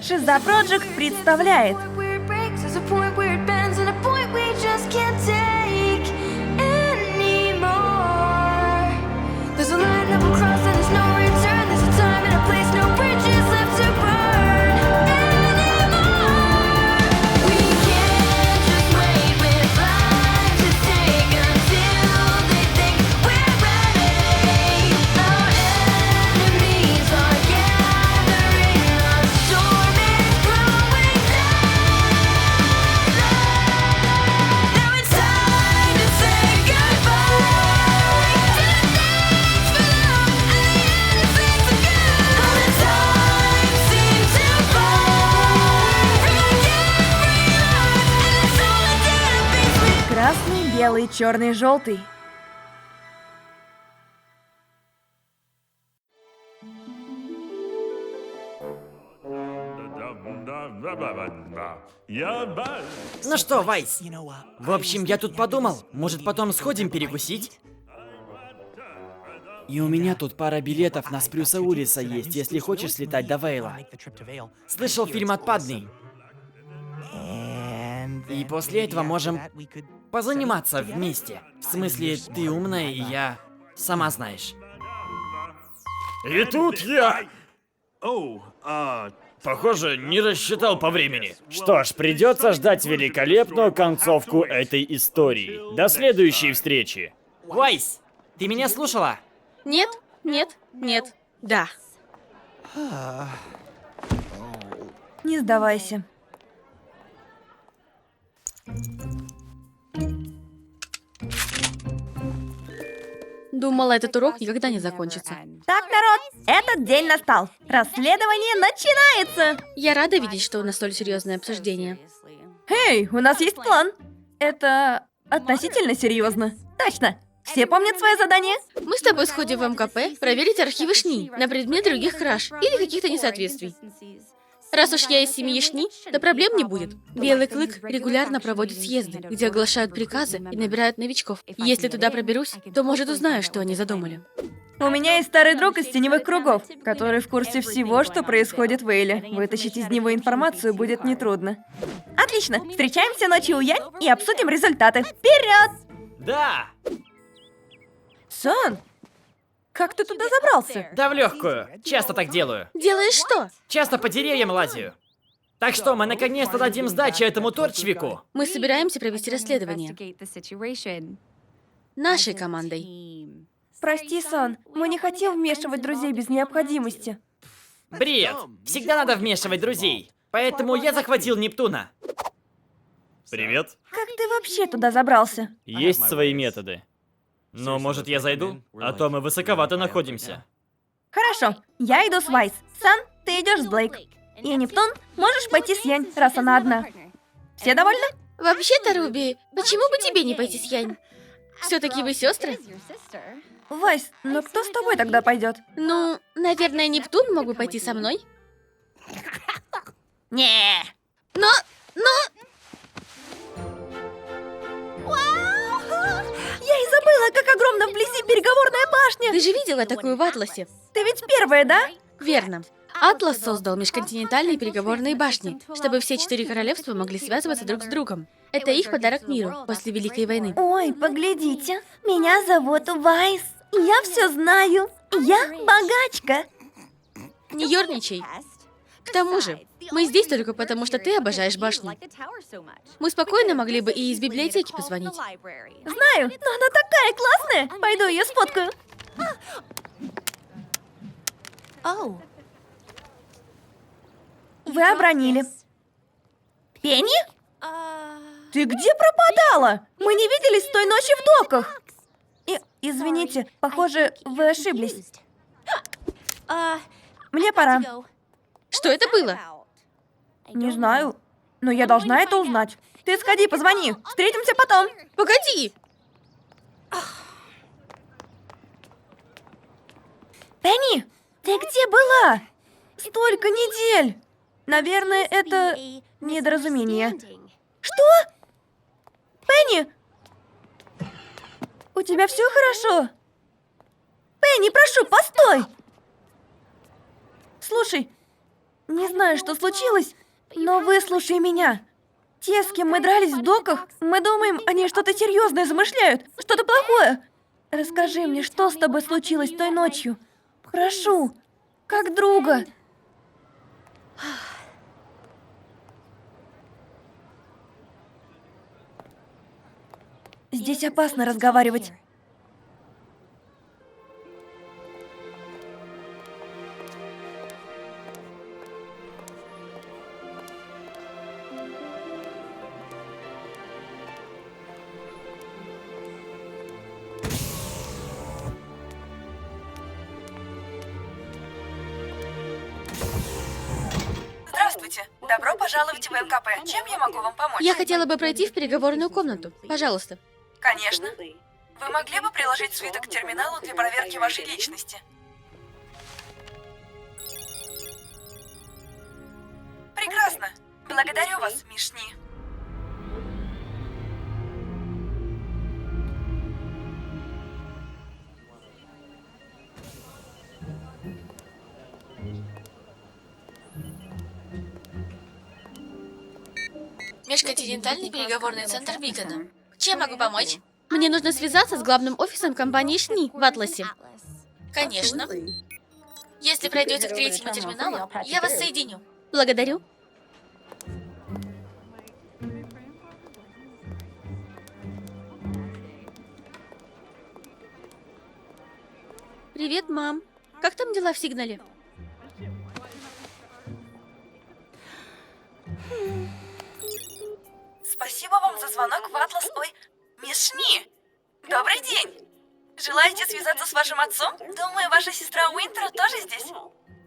Шиза Проджект представляет красный, белый, черный, желтый. Ну что, Вайс? В общем, я тут подумал, может потом сходим перекусить? И у меня тут пара билетов на Спрюса Уиллиса есть, если хочешь слетать до Вейла. Слышал фильм «Отпадный». И после этого можем позаниматься вместе. В смысле, ты умная, и я... сама знаешь. И тут я... Похоже, не рассчитал по времени. Что ж, придется ждать великолепную концовку этой истории. До следующей встречи. Вайс, ты меня слушала? Нет, нет, нет, да. Не сдавайся. Думала, этот урок никогда не закончится. Так, народ, этот день настал. Расследование начинается. Я рада видеть, что у нас столь серьезное обсуждение. Эй, у нас есть план. Это относительно серьезно. Точно. Все помнят свое задание? Мы с тобой сходим в МКП проверить архивы ШНИ на предмет других краж или каких-то несоответствий. Раз уж я из семьи ШНИ, то проблем не будет. Белый Клык регулярно проводит съезды, где оглашают приказы и набирают новичков. Если туда проберусь, то, может, узнаю, что они задумали. У меня есть старый друг из теневых кругов, который в курсе всего, что происходит в Эйле. Вытащить из него информацию будет нетрудно. Отлично, встречаемся ночью у Янь и обсудим результаты. Вперед! Да! Сон, как ты туда забрался? Да в легкую. Часто так делаю. Делаешь что? Часто по деревьям лазю. Так что мы наконец-то дадим сдачу этому торчевику. Мы собираемся провести расследование. Нашей командой. Прости, Сон, мы не хотим вмешивать друзей без необходимости. Бред! Всегда надо вмешивать друзей. Поэтому я захватил Нептуна. Привет. Как ты вообще туда забрался? Есть свои методы. Но может я зайду? А то мы высоковато находимся. Хорошо, я иду с Вайс. Сан, ты идешь с Блейк. И Нептун, можешь пойти с Янь, раз она одна. Все довольны? Вообще-то, Руби, почему бы тебе не пойти с Янь? Все-таки вы сестры? Вайс, ну кто с тобой тогда пойдет? Ну, наверное, Нептун мог бы пойти со мной. Не. Но... Я и забыла, как огромна вблизи переговорная башня. Ты же видела такую в Атласе? Ты ведь первая, да? Верно. Атлас создал межконтинентальные переговорные башни, чтобы все 4 королевства могли связываться друг с другом. Это их подарок миру после Великой войны. Ой, поглядите, меня зовут Вайс. Я все знаю. Я богачка. Не ерничай. К тому же, мы здесь только потому, что ты обожаешь башни. Мы спокойно могли бы и из библиотеки позвонить. Знаю, но она такая классная. Пойду ее сфоткаю. Вы обронили. Пенни? Ты где пропадала? Мы не виделись той ночи в доках. Извините, похоже, вы ошиблись. Мне пора. Что это было? Не знаю, но я должна это узнать. Ты сходи, позвони. Встретимся потом. Погоди! Пенни, ты где была? Столько недель. Наверное, это недоразумение. Что? Пенни? У тебя все хорошо? Пенни, прошу, постой! Слушай, Не знаю, что случилось, но выслушай меня. Те, с кем мы дрались в доках, мы думаем, они что-то серьезное замышляют, что-то плохое. Расскажи мне, что с тобой случилось той ночью? Прошу, как друга. Здесь опасно разговаривать. Здравствуйте. Добро пожаловать в МКП. Чем я могу вам помочь? Я хотела бы пройти в переговорную комнату. Пожалуйста. Конечно. Вы могли бы приложить свиток к терминалу для проверки вашей личности? Прекрасно. Благодарю вас, Мишни. Межконтинентальный переговорный центр Бигана. Чем могу помочь? Мне нужно связаться с главным офисом компании ШНИ в Атласе. Конечно. Если пройдете к третьему терминалу, я вас соединю. Благодарю. Привет, мам. Как там дела в Сигнале? Спасибо вам за звонок в Атлас. Ой, Мишни. Добрый день. Желаете связаться с вашим отцом? Думаю, ваша сестра Уинтер тоже здесь.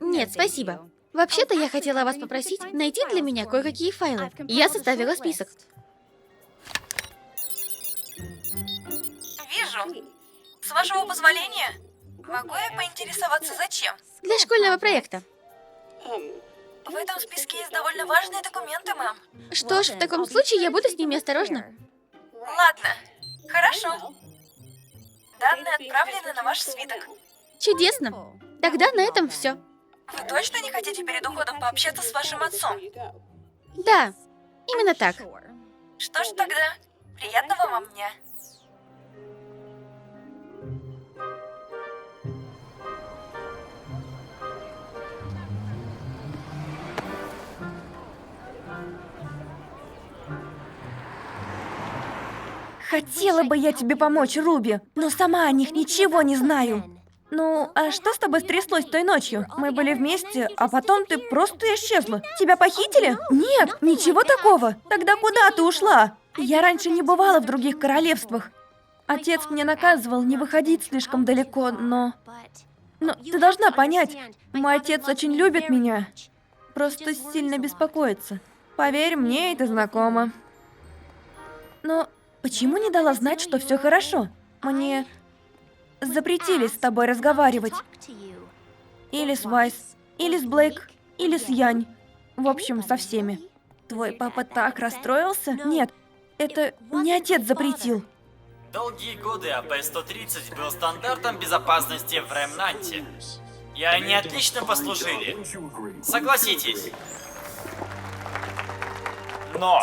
Нет, спасибо. Вообще-то я хотела вас попросить найти для меня кое-какие файлы. Я составила список. Вижу. С вашего позволения, могу я поинтересоваться, зачем? Для школьного проекта. В этом списке есть довольно важные документы, мэм. Что ж, в таком случае я буду с ними осторожна. Ладно, хорошо. Данные отправлены на ваш свиток. Чудесно. Тогда на этом все. Вы точно не хотите перед уходом пообщаться с вашим отцом? Да, именно так. Что ж тогда, приятного вам дня. Хотела бы я тебе помочь, Руби, но сама о них ничего не знаю. Ну, а что с тобой стряслось той ночью? Мы были вместе, а потом ты просто исчезла. Тебя похитили? Нет, ничего такого. Тогда куда ты ушла? Я раньше не бывала в других королевствах. Отец мне наказывал не выходить слишком далеко, но... Но ты должна понять, мой отец очень любит меня. Просто сильно беспокоится. Поверь, мне это знакомо. Но почему не дала знать, что все хорошо? Мне запретили с тобой разговаривать. Или с Вайс, или с Блейк, или с Янь. В общем, со всеми. Твой папа так расстроился? Нет, это не отец запретил. Долгие годы АП-130 был стандартом безопасности в Ремнанте. И они отлично послужили. Согласитесь. Но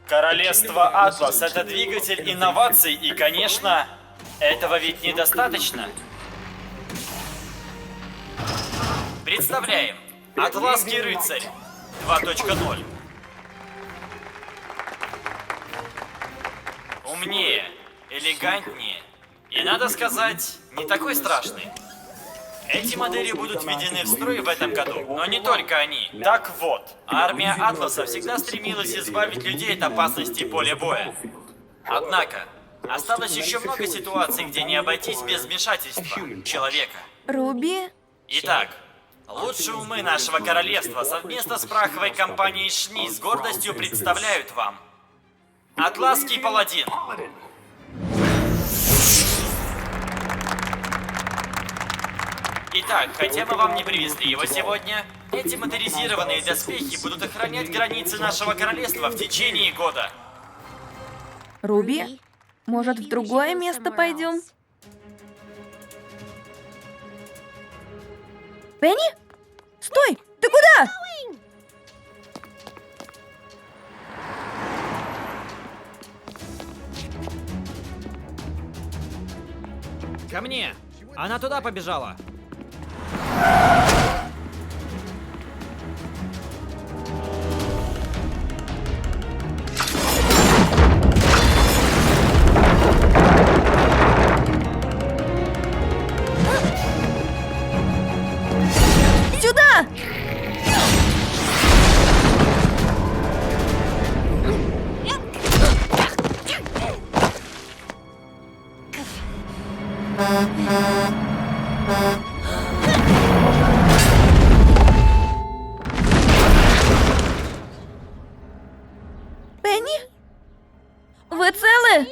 Королевство Атлас — это двигатель инноваций, и, конечно, этого ведь недостаточно. Представляем. Атласский рыцарь 2.0. Умнее, элегантнее и, надо сказать, не такой страшный. Эти модели будут введены в строй в этом году, но не только они. Так вот, армия Атласа всегда стремилась избавить людей от опасности поля боя. Однако, осталось еще много ситуаций, где не обойтись без вмешательства человека. Руби? Итак, лучшие умы нашего королевства совместно с праховой компанией ШНИ с гордостью представляют вам Атласский паладин. Итак, хотя мы вам не привезли его сегодня, эти моторизированные доспехи будут охранять границы нашего королевства в течение года. Руби? Может, в другое место пойдем? Пенни? Стой! Ты куда? Ко мне! Она туда побежала! Сюда! Пенни? Вы целы?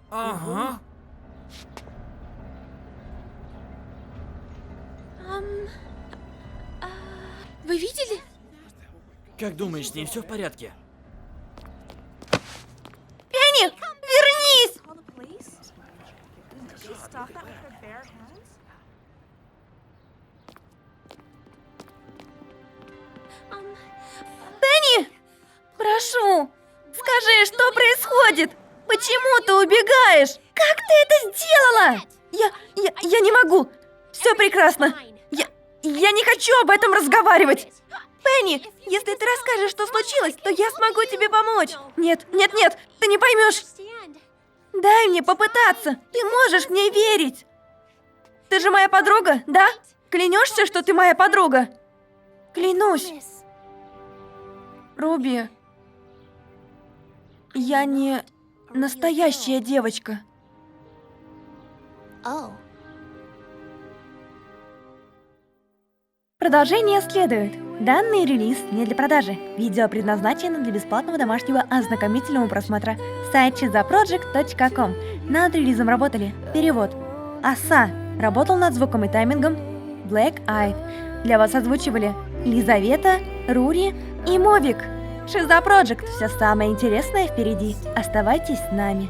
Ага. Вы видели? Как думаешь, с ней все в порядке? Пенни, вернись! Пенни! Прошу, скажи, что происходит? Почему ты убегаешь? Как ты это сделала? Я не могу. Все прекрасно. Я не хочу об этом разговаривать. Пенни, если ты расскажешь, что случилось, то я смогу тебе помочь. Нет, ты не поймешь. Дай мне попытаться. Ты можешь мне верить. Ты же моя подруга, да? Клянешься, что ты моя подруга? Клянусь. Руби, я не настоящая девочка. Продолжение следует. Данный релиз не для продажи. Видео предназначено для бесплатного домашнего ознакомительного просмотра. Сайт chizaproject.com. Над релизом работали перевод. Аса работал над звуком и таймингом. Black Eyed. Для вас озвучивали Лизавета, Рури и Мовик. Chiza Project. Все самое интересное впереди. Оставайтесь с нами.